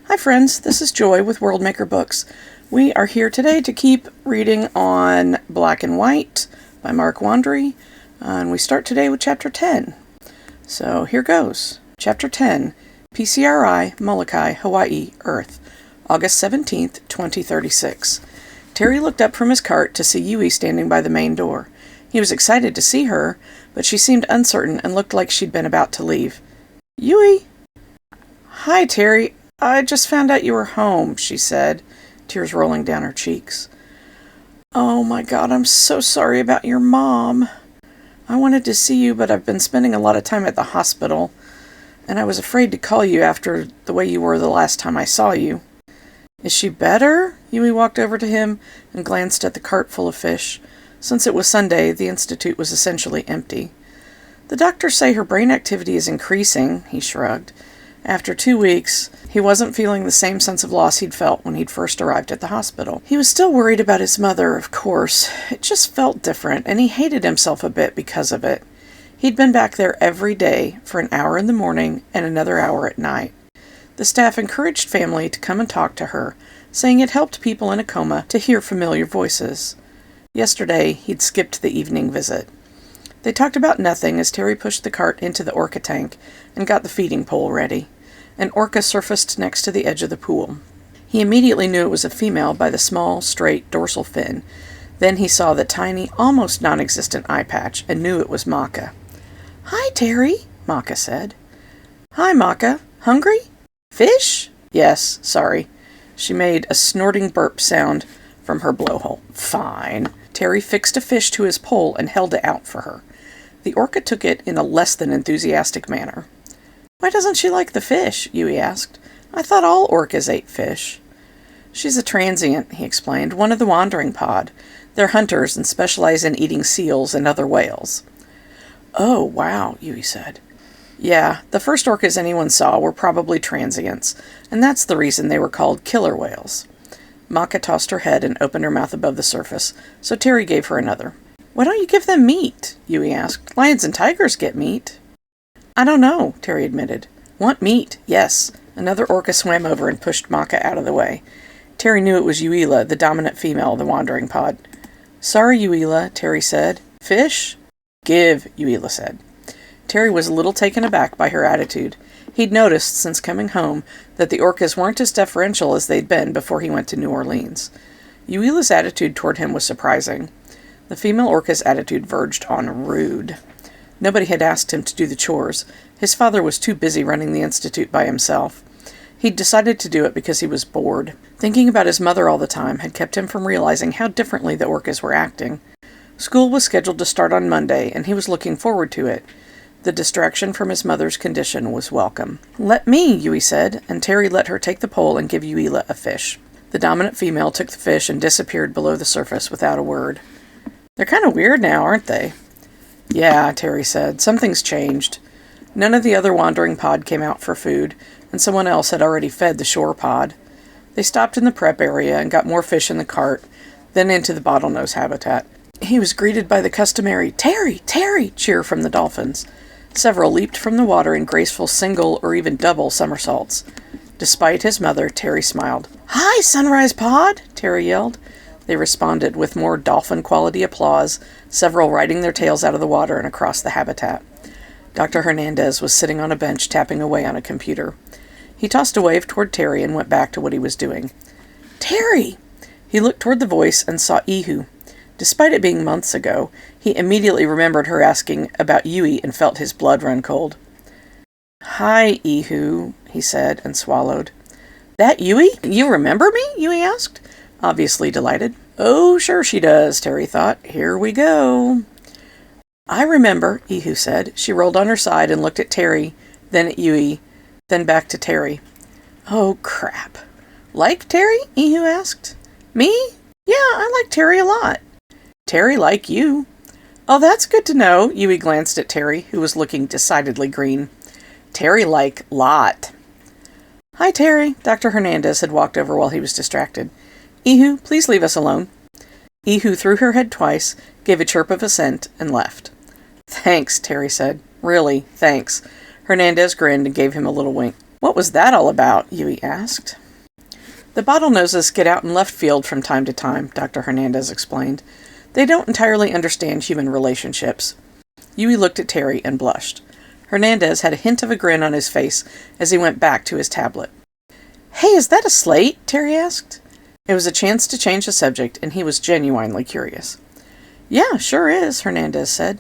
Hi friends, this is Joy with Worldmaker Books. We are here today to keep reading on Black and White by Mark Wandrey, and we start today with Chapter 10. So here goes. Chapter 10, PCRI, Molokai, Hawaii, Earth, August 17th, 2036. Terry looked up from his cart to see Yui standing by the main door. He was excited to see her, but she seemed uncertain and looked like she'd been about to leave. Yui? Hi, Terry. I just found out you were home, she said, tears rolling down her cheeks. Oh my God, I'm so sorry about your mom. I wanted to see you, but I've been spending a lot of time at the hospital, and I was afraid to call you after the way you were the last time I saw you. Is she better? Yui walked over to him and glanced at the cart full of fish. Since it was Sunday, the institute was essentially empty. The doctors say her brain activity is increasing, he shrugged. After 2 weeks, he wasn't feeling the same sense of loss he'd felt when he'd first arrived at the hospital. He was still worried about his mother, of course. It just felt different, and he hated himself a bit because of it. He'd been back there every day for an hour in the morning and another hour at night. The staff encouraged family to come and talk to her, saying it helped people in a coma to hear familiar voices. Yesterday, he'd skipped the evening visit. They talked about nothing as Terry pushed the cart into the orca tank and got the feeding pole ready. An orca surfaced next to the edge of the pool. He immediately knew it was a female by the small, straight dorsal fin. Then he saw the tiny, almost non-existent eye patch and knew it was Maka. Hi, Terry, Maka said. Hi, Maka. Hungry? Fish? Yes, sorry. She made a snorting burp sound from her blowhole. Fine. Terry fixed a fish to his pole and held it out for her. The orca took it in a less than enthusiastic manner. Why doesn't she like the fish? Yui asked. I thought all orcas ate fish. She's a transient, he explained, one of the wandering pod. They're hunters and specialize in eating seals and other whales. Oh, wow, Yui said. Yeah, the first orcas anyone saw were probably transients, and that's the reason they were called killer whales. Maka tossed her head and opened her mouth above the surface, so Terry gave her another. Why don't you give them meat? Yui asked. Lions and tigers get meat. I don't know, Terry admitted. Want meat, yes. Another orca swam over and pushed Maka out of the way. Terry knew it was Uila, the dominant female of the wandering pod. Sorry, Uila, Terry said. Fish? Give, Uila said. Terry was a little taken aback by her attitude. He'd noticed, since coming home, that the orcas weren't as deferential as they'd been before he went to New Orleans. Uila's attitude toward him was surprising. The female orca's attitude verged on rude. Nobody had asked him to do the chores. His father was too busy running the institute by himself. He'd decided to do it because he was bored. Thinking about his mother all the time had kept him from realizing how differently the orcas were acting. School was scheduled to start on Monday, and he was looking forward to it. The distraction from his mother's condition was welcome. Let me, Yui said, and Terry let her take the pole and give Uila a fish. The dominant female took the fish and disappeared below the surface without a word. They're kind of weird now, aren't they? Yeah, Terry said. Something's changed. None of the other wandering pod came out for food, and someone else had already fed the shore pod. They stopped in the prep area and got more fish in the cart, then into the bottlenose habitat. He was greeted by the customary, Terry, Terry, cheer from the dolphins. Several leaped from the water in graceful single or even double somersaults. Despite his mother, Terry smiled. Hi, Sunrise Pod, Terry yelled. They responded with more dolphin-quality applause, several riding their tails out of the water and across the habitat. Dr. Hernandez was sitting on a bench tapping away on a computer. He tossed a wave toward Terry and went back to what he was doing. Terry! He looked toward the voice and saw Ihu. Despite it being months ago, he immediately remembered her asking about Yui and felt his blood run cold. Hi, Ihu, he said and swallowed. That Yui? You remember me? Yui asked, obviously delighted. Oh, sure she does, Terry thought. Here we go. I remember, Ihu said. She rolled on her side and looked at Terry, then at Yui, then back to Terry. Oh, crap. Like Terry? Ihu asked. Me? Yeah, I like Terry a lot. Terry like you. Oh, that's good to know. Yui glanced at Terry, who was looking decidedly green. Terry like lot. Hi, Terry. Dr. Hernandez had walked over while he was distracted. Ihu, please leave us alone. Ihu threw her head twice, gave a chirp of assent, and left. Thanks, Terry said. Really, thanks. Hernandez grinned and gave him a little wink. What was that all about? Yui asked. The bottlenoses get out in left field from time to time, Dr. Hernandez explained. They don't entirely understand human relationships. Yui looked at Terry and blushed. Hernandez had a hint of a grin on his face as he went back to his tablet. Hey, is that a slate? Terry asked. It was a chance to change the subject, and he was genuinely curious. Yeah, sure is, Hernandez said.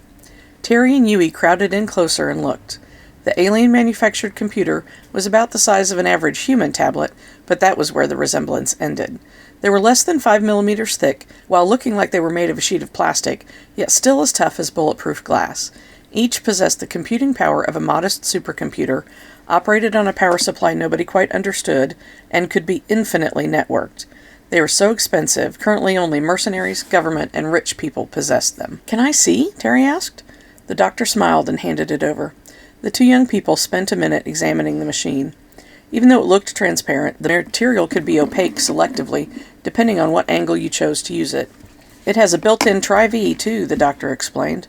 Terry and Yui crowded in closer and looked. The alien-manufactured computer was about the size of an average human tablet, but that was where the resemblance ended. They were less than 5 millimeters thick, while looking like they were made of a sheet of plastic, yet still as tough as bulletproof glass. Each possessed the computing power of a modest supercomputer, operated on a power supply nobody quite understood, and could be infinitely networked. They were so expensive, currently only mercenaries, government, and rich people possessed them. Can I see? Terry asked. The doctor smiled and handed it over. The two young people spent a minute examining the machine. Even though it looked transparent, the material could be opaque selectively, depending on what angle you chose to use it. It has a built-in Tri-V, too, the doctor explained.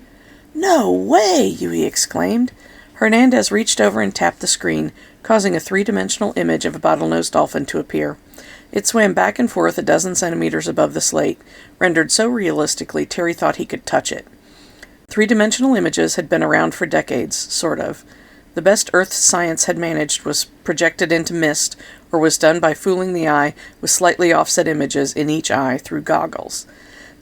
No way! Yui exclaimed. Hernandez reached over and tapped the screen, causing a three-dimensional image of a bottlenose dolphin to appear. It swam back and forth a dozen centimeters above the slate, rendered so realistically Terry thought he could touch it. Three-dimensional images had been around for decades, sort of. The best Earth science had managed was projected into mist, or was done by fooling the eye with slightly offset images in each eye through goggles.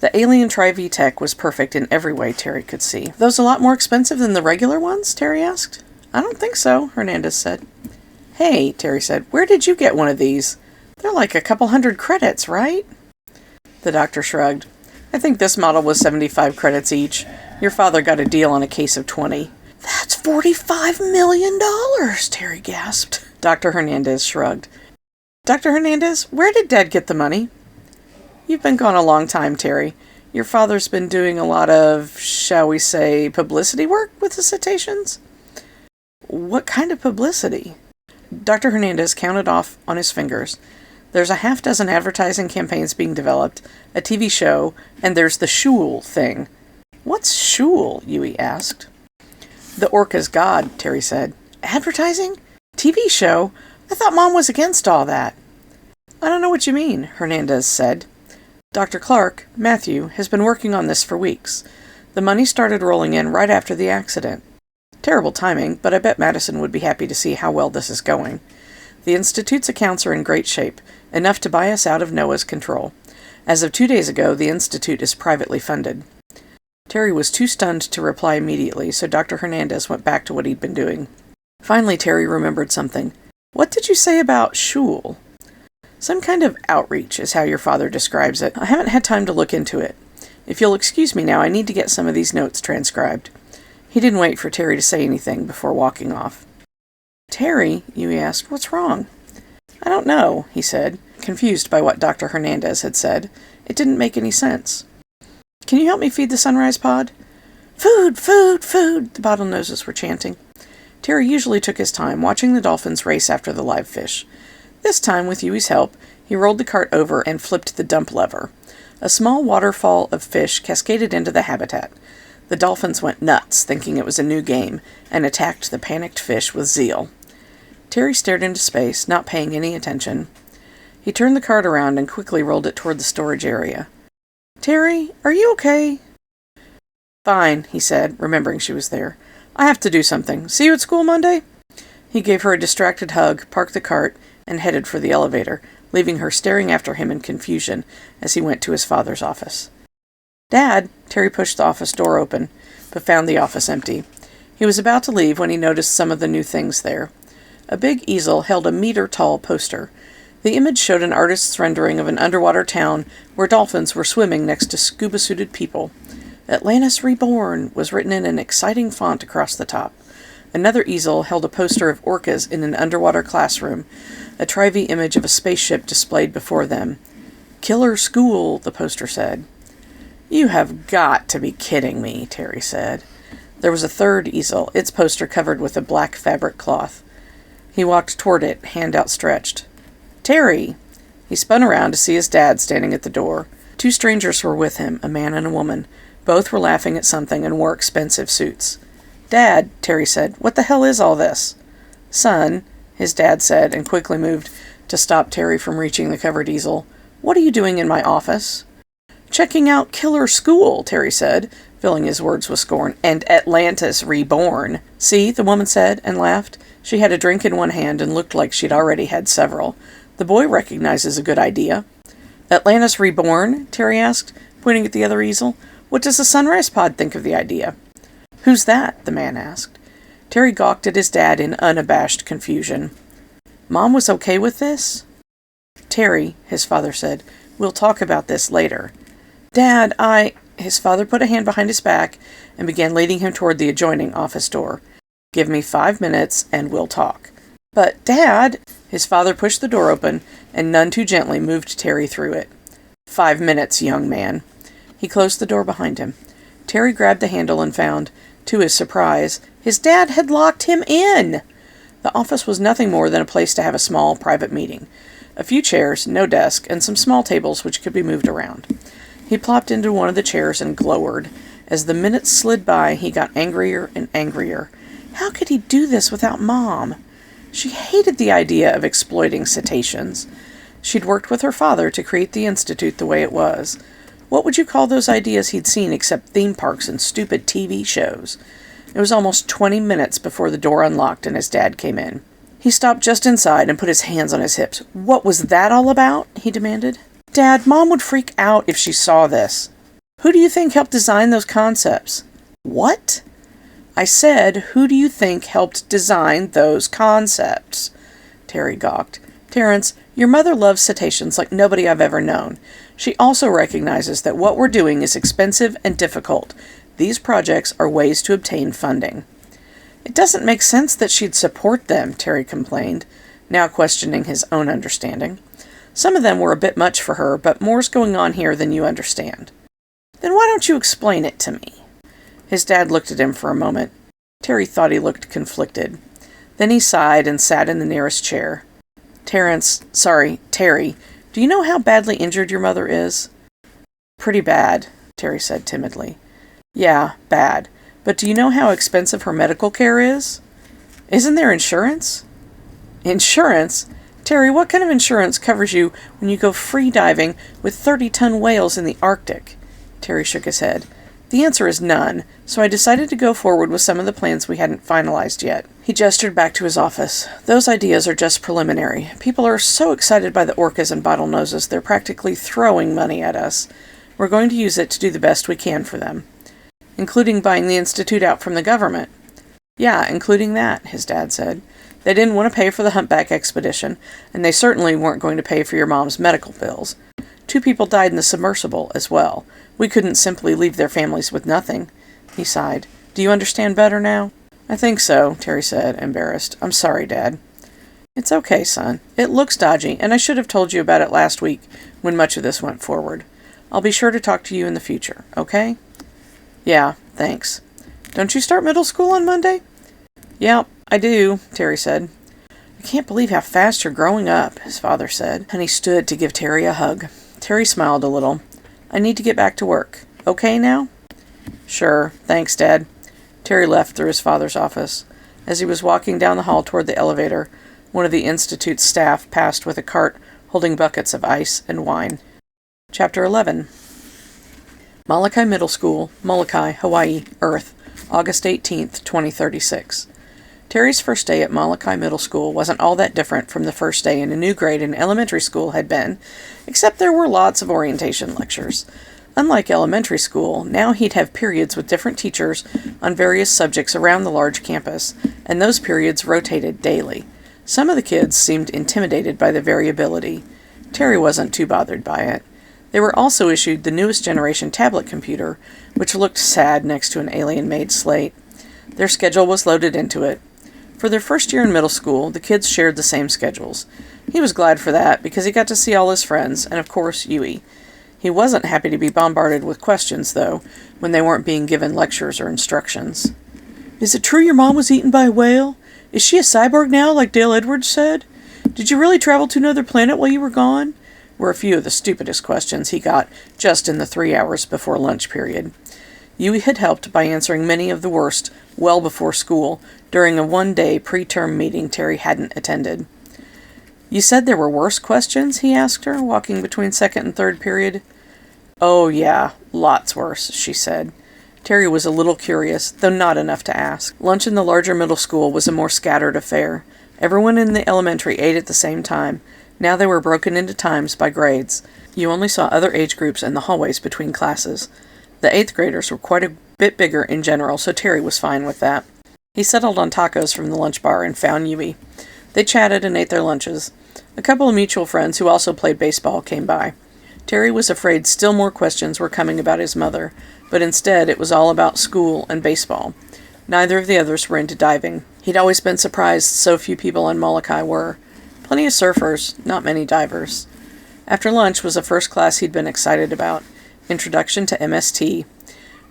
The alien Tri-V tech was perfect in every way Terry could see. Those a lot more expensive than the regular ones? Terry asked. I don't think so, Hernandez said. Hey, Terry said, where did you get one of these? They're like a couple hundred credits, right? The doctor shrugged. I think this model was 75 credits each. Your father got a deal on a case of 20. That's $45 million, Terry gasped. Dr. Hernandez shrugged. Dr. Hernandez, where did Dad get the money? You've been gone a long time, Terry. Your father's been doing a lot of, shall we say, publicity work with the cetaceans? What kind of publicity? Dr. Hernandez counted off on his fingers. There's a half dozen advertising campaigns being developed, a TV show, and there's the Shul thing. What's Shul? Yui asked. The orca's god, Terry said. Advertising? TV show? I thought Mom was against all that. I don't know what you mean, Hernandez said. Dr. Clark, Matthew, has been working on this for weeks. The money started rolling in right after the accident. Terrible timing, but I bet Madison would be happy to see how well this is going. The Institute's accounts are in great shape, enough to buy us out of Noah's control. As of 2 days ago, the Institute is privately funded. Terry was too stunned to reply immediately, so Dr. Hernandez went back to what he'd been doing. Finally, Terry remembered something. What did you say about Shul? Some kind of outreach is how your father describes it. I haven't had time to look into it. If you'll excuse me now, I need to get some of these notes transcribed. He didn't wait for Terry to say anything before walking off. Terry, Yui asked, what's wrong? I don't know, he said, confused by what Dr. Hernandez had said. It didn't make any sense. Can you help me feed the sunrise pod? Food, food, food, the bottlenoses were chanting. Terry usually took his time, watching the dolphins race after the live fish. This time, with Yui's help, he rolled the cart over and flipped the dump lever. A small waterfall of fish cascaded into the habitat. The dolphins went nuts, thinking it was a new game, and attacked the panicked fish with zeal. Terry stared into space, not paying any attention. He turned the cart around and quickly rolled it toward the storage area. Terry, are you okay? Fine, he said, remembering she was there. I have to do something. See you at school Monday? He gave her a distracted hug, parked the cart, and headed for the elevator, leaving her staring after him in confusion as he went to his father's office. Dad, Terry pushed the office door open, but found the office empty. He was about to leave when he noticed some of the new things there. A big easel held a meter-tall poster. The image showed an artist's rendering of an underwater town where dolphins were swimming next to scuba-suited people. Atlantis Reborn was written in an exciting font across the top. Another easel held a poster of orcas in an underwater classroom, a Tri-V image of a spaceship displayed before them. Killer School, the poster said. You have got to be kidding me, Terry said. There was a third easel, its poster covered with a black fabric cloth. He walked toward it, hand outstretched. Terry! He spun around to see his dad standing at the door. Two strangers were with him, a man and a woman. Both were laughing at something and wore expensive suits. Dad, Terry said, what the hell is all this? Son, his dad said, and quickly moved to stop Terry from reaching the covered easel. "What are you doing in my office?" "Checking out Killer School," Terry said, filling his words with scorn, "and Atlantis Reborn." "See," the woman said, and laughed. She had a drink in one hand and looked like she'd already had several. "The boy recognizes a good idea." "Atlantis Reborn?" Terry asked, pointing at the other easel. "What does the Sunrise Pod think of the idea?" "Who's that?" the man asked. Terry gawked at his dad in unabashed confusion. "Mom was okay with this?" "Terry," his father said, "we'll talk about this later." "Dad, His father put a hand behind his back and began leading him toward the adjoining office door. "Give me 5 minutes and we'll talk." "But, Dad," his father pushed the door open and none too gently moved Terry through it. 5 minutes, young man." He closed the door behind him. Terry grabbed the handle and found, to his surprise, his dad had locked him in. The office was nothing more than a place to have a small private meeting. A few chairs, no desk, and some small tables which could be moved around. He plopped into one of the chairs and glowered. As the minutes slid by, he got angrier and angrier. How could he do this without Mom? She hated the idea of exploiting cetaceans. She'd worked with her father to create the Institute the way it was. What would you call those ideas he'd seen except theme parks and stupid TV shows? It was almost 20 minutes before the door unlocked and his dad came in. He stopped just inside and put his hands on his hips. "What was that all about?" he demanded. "Dad, Mom would freak out if she saw this." "Who do you think helped design those concepts?" "What?" "I said, who do you think helped design those concepts?" Terry gawked. "Terrence, your mother loves cetaceans like nobody I've ever known. She also recognizes that what we're doing is expensive and difficult. These projects are ways to obtain funding." "It doesn't make sense that she'd support them," Terry complained, now questioning his own understanding. "Some of them were a bit much for her, but more's going on here than you understand." "Then why don't you explain it to me?" His dad looked at him for a moment. Terry thought he looked conflicted. Then he sighed and sat in the nearest chair. Terry, do you know how badly injured your mother is?" "Pretty bad," Terry said timidly. "Yeah, bad. But do you know how expensive her medical care is?" "Isn't there insurance?" "Insurance? Terry, what kind of insurance covers you when you go free diving with 30-ton whales in the Arctic?" Terry shook his head. "The answer is none, so I decided to go forward with some of the plans we hadn't finalized yet." He gestured back to his office. "Those ideas are just preliminary. People are so excited by the orcas and bottlenoses, they're practically throwing money at us. We're going to use it to do the best we can for them." "Including buying the Institute out from the government?" "Yeah, including that," his dad said. "They didn't want to pay for the humpback expedition, and they certainly weren't going to pay for your mom's medical bills. 2 people died in the submersible as well. We couldn't simply leave their families with nothing." He sighed. "Do you understand better now?" "I think so," Terry said, embarrassed. "I'm sorry, Dad." "It's okay, son. It looks dodgy, and I should have told you about it last week when much of this went forward. I'll be sure to talk to you in the future, okay?" "Yeah, thanks. Don't you start middle school on Monday?" "Yep, I do," Terry said. "I can't believe how fast you're growing up," his father said, and he stood to give Terry a hug. Terry smiled a little. "I need to get back to work. Okay now?" "Sure. Thanks, Dad." Terry left through his father's office. As he was walking down the hall toward the elevator, one of the Institute's staff passed with a cart holding buckets of ice and wine. Chapter 11. Molokai Middle School, Molokai, Hawaii, Earth, August 18th, 2036. Terry's first day at Molokai Middle School wasn't all that different from the first day in a new grade in elementary school had been, except there were lots of orientation lectures. Unlike elementary school, now he'd have periods with different teachers on various subjects around the large campus, and those periods rotated daily. Some of the kids seemed intimidated by the variability. Terry wasn't too bothered by it. They were also issued the newest generation tablet computer, which looked sad next to an alien-made slate. Their schedule was loaded into it. For their first year in middle school, the kids shared the same schedules. He was glad for that, because he got to see all his friends, and of course, Yui. He wasn't happy to be bombarded with questions, though, when they weren't being given lectures or instructions. "Is it true your mom was eaten by a whale? Is she a cyborg now, like Dale Edwards said? Did you really travel to another planet while you were gone?" were a few of the stupidest questions he got just in the 3 hours before lunch period. Yui had helped by answering many of the worst well before school, during a one-day pre-term meeting Terry hadn't attended. "You said there were worse questions?" he asked her, walking between second and third period. "Oh, yeah, lots worse," she said. Terry was a little curious, though not enough to ask. Lunch in the larger middle school was a more scattered affair. Everyone in the elementary ate at the same time. Now they were broken into times by grades. You only saw other age groups in the hallways between classes. The 8th graders were quite a bit bigger in general, so Terry was fine with that. He settled on tacos from the lunch bar and found Yui. They chatted and ate their lunches. A couple of mutual friends who also played baseball came by. Terry was afraid still more questions were coming about his mother, but instead it was all about school and baseball. Neither of the others were into diving. He'd always been surprised so few people on Molokai were. Plenty of surfers, not many divers. After lunch was a first class he'd been excited about, Introduction to MST.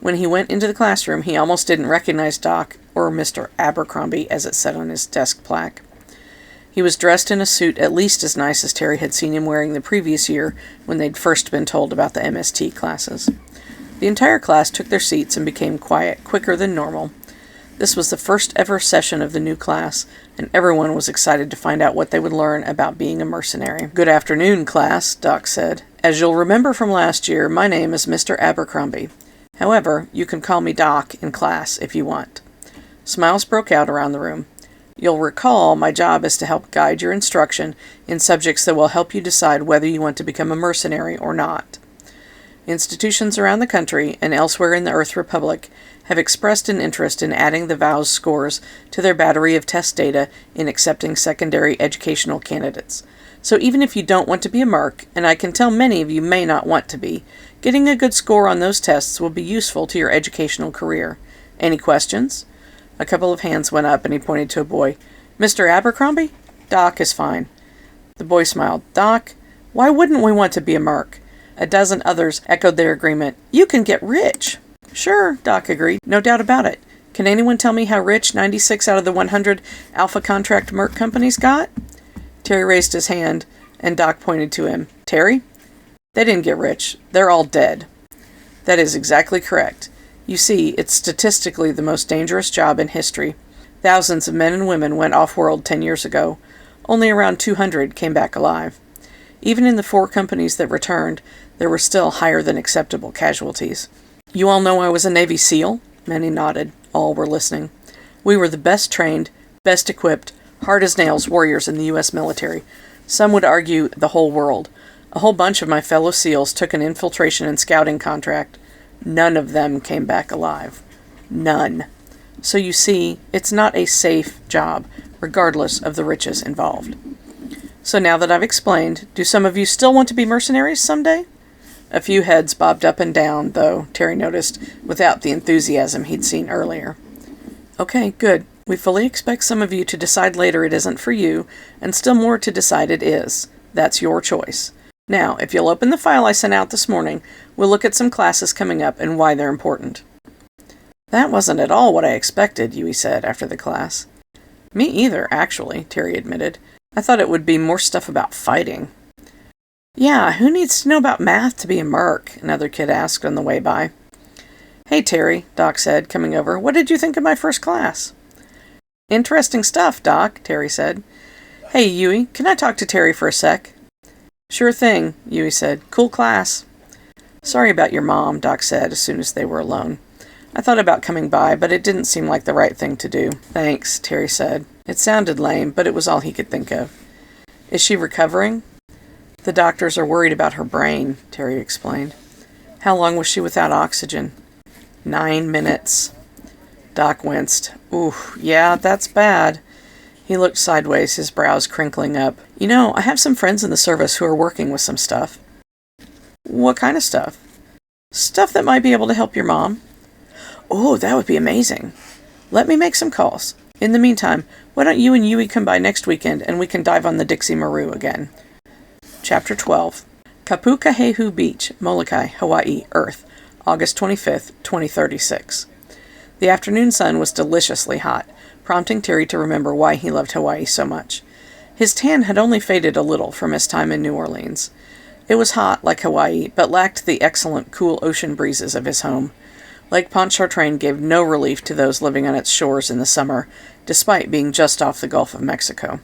When he went into the classroom, he almost didn't recognize Doc, or Mr. Abercrombie, as it said on his desk plaque. He was dressed in a suit at least as nice as Terry had seen him wearing the previous year when they'd first been told about the MST classes. The entire class took their seats and became quiet, quicker than normal. This was the first ever session of the new class, and everyone was excited to find out what they would learn about being a mercenary. "Good afternoon, class," Doc said. "As you'll remember from last year, my name is Mr. Abercrombie. However, you can call me Doc in class if you want." Smiles broke out around the room. "You'll recall my job is to help guide your instruction in subjects that will help you decide whether you want to become a mercenary or not. Institutions around the country and elsewhere in the Earth Republic have expressed an interest in adding the VOWS scores to their battery of test data in accepting secondary educational candidates. So even if you don't want to be a merc, and I can tell many of you may not want to be, getting a good score on those tests will be useful to your educational career. Any questions?" A couple of hands went up and he pointed to a boy. "Mr. Abercrombie? Doc is fine." The boy smiled. "Doc, why wouldn't we want to be a merc?" A dozen others echoed their agreement. "You can get rich." "Sure," Doc agreed. "No doubt about it. Can anyone tell me how rich 96 out of the 100 Alpha Contract Merc companies got?" Terry raised his hand, and Doc pointed to him. "Terry? They didn't get rich. They're all dead." "That is exactly correct. You see, it's statistically the most dangerous job in history. Thousands of men and women went off-world 10 years ago. Only around 200 came back alive. Even in the 4 companies that returned, there were still higher than acceptable casualties. You all know I was a Navy SEAL?" Many nodded. All were listening. "We were the best trained, best equipped, hard-as-nails warriors in the U.S. military. Some would argue the whole world. A whole bunch of my fellow SEALs took an infiltration and scouting contract. None of them came back alive. None. So you see, it's not a safe job, regardless of the riches involved. So now that I've explained, do some of you still want to be mercenaries someday?" A few heads bobbed up and down, though, Terry noticed, without the enthusiasm he'd seen earlier. "Okay, good. We fully expect some of you to decide later it isn't for you, and still more to decide it is. That's your choice. Now, if you'll open the file I sent out this morning, we'll look at some classes coming up and why they're important." "That wasn't at all what I expected," Yui said after the class. "Me either, actually," Terry admitted. "I thought it would be more stuff about fighting." "Yeah, who needs to know about math to be a merc?" another kid asked on the way by. "Hey, Terry," Doc said, coming over. "What did you think of my first class?" "Interesting stuff, Doc," Terry said. "Hey, Yui, can I talk to Terry for a sec?" "Sure thing," Yui said. "Cool class." "Sorry about your mom," Doc said as soon as they were alone. "I thought about coming by, but it didn't seem like the right thing to do." "Thanks," Terry said. It sounded lame, but it was all he could think of. "Is she recovering?" "The doctors are worried about her brain," Terry explained. "How long was she without oxygen?" 9 minutes. Doc winced. "Ooh, yeah, that's bad." He looked sideways, his brows crinkling up. "You know, I have some friends in the service who are working with some stuff." "What kind of stuff?" "Stuff that might be able to help your mom." "Oh, that would be amazing. Let me make some calls. In the meantime, why don't you and Yui come by next weekend and we can dive on the Dixie Maru again." Chapter 12. Kapukahehu Beach, Molokai, Hawaii, Earth, August 25th, 2036. The afternoon sun was deliciously hot, prompting Terry to remember why he loved Hawaii so much. His tan had only faded a little from his time in New Orleans. It was hot, like Hawaii, but lacked the excellent, cool ocean breezes of his home. Lake Pontchartrain gave no relief to those living on its shores in the summer, despite being just off the Gulf of Mexico.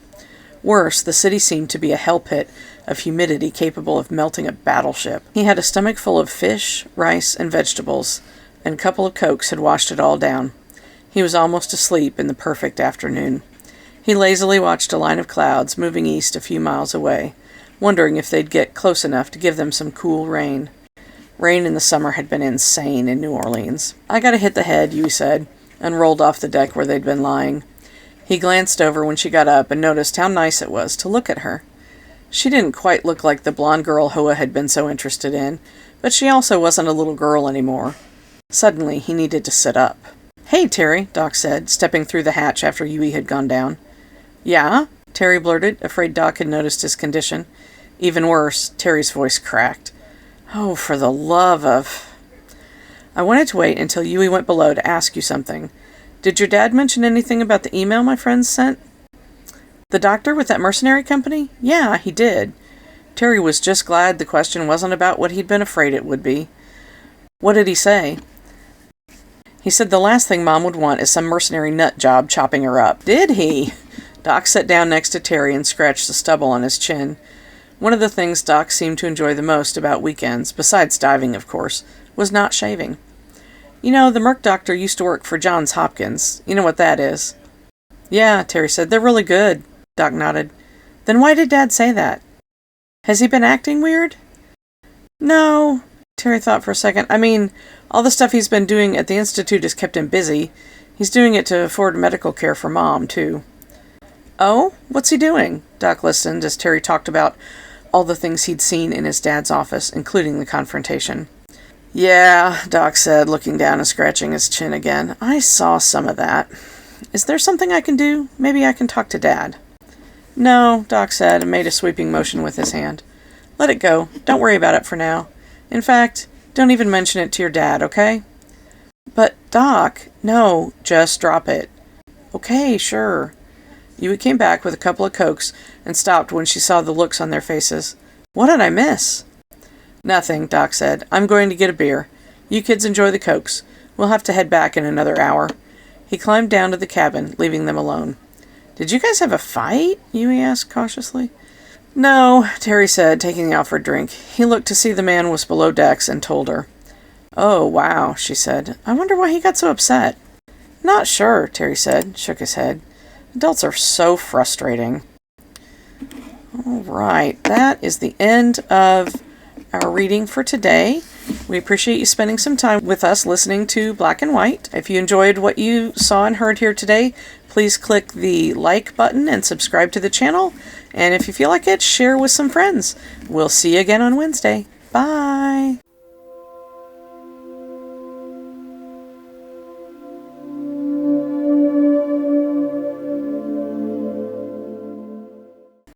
Worse, the city seemed to be a hell pit of humidity capable of melting a battleship. He had a stomach full of fish, rice, and vegetables, and a couple of Cokes had washed it all down. He was almost asleep in the perfect afternoon. He lazily watched a line of clouds moving east a few miles away, wondering if they'd get close enough to give them some cool rain. Rain in the summer had been insane in New Orleans. "I gotta hit the head," Yui said, and rolled off the deck where they'd been lying. He glanced over when she got up and noticed how nice it was to look at her. She didn't quite look like the blonde girl Hoa had been so interested in, but she also wasn't a little girl anymore. Suddenly, he needed to sit up. "Hey, Terry," Doc said, stepping through the hatch after Yui had gone down. "Yeah?" Terry blurted, afraid Doc had noticed his condition. Even worse, Terry's voice cracked. "Oh, for the love of—" "I wanted to wait until Yui went below to ask you something. Did your dad mention anything about the email my friends sent?" "The doctor with that mercenary company? Yeah, he did." Terry was just glad the question wasn't about what he'd been afraid it would be. "What did he say?" "He said the last thing Mom would want is some mercenary nut job chopping her up." "Did he?" Doc sat down next to Terry and scratched the stubble on his chin. One of the things Doc seemed to enjoy the most about weekends, besides diving, of course, was not shaving. "You know, the Merc doctor used to work for Johns Hopkins. You know what that is?" "Yeah," Terry said. "They're really good." Doc nodded. "Then why did Dad say that? Has he been acting weird?" "No," Terry thought for a second. "I mean, all the stuff he's been doing at the Institute has kept him busy. He's doing it to afford medical care for Mom, too." "Oh? What's he doing?" Doc listened as Terry talked about all the things he'd seen in his dad's office, including the confrontation. "Yeah," Doc said, looking down and scratching his chin again. "I saw some of that. Is there something I can do? Maybe I can talk to Dad." "No," Doc said, and made a sweeping motion with his hand. "Let it go. Don't worry about it for now. In fact, don't even mention it to your dad, okay?" "But, Doc—" "No, just drop it." "Okay, sure." Yui came back with a couple of Cokes and stopped when she saw the looks on their faces. "What did I miss?" "Nothing," Doc said. "I'm going to get a beer. You kids enjoy the Cokes. We'll have to head back in another hour." He climbed down to the cabin, leaving them alone. "Did you guys have a fight?" Yui asked cautiously. "No," Terry said, taking the offered drink. He looked to see the man was below decks and told her. "Oh, wow," she said. "I wonder why he got so upset." "Not sure," Terry said, shook his head. "Adults are so frustrating." All right, that is the end of our reading for today. We appreciate you spending some time with us listening to Black and White. If you enjoyed what you saw and heard here today, please click the like button and subscribe to the channel. And if you feel like it, share with some friends. We'll see you again on Wednesday. Bye!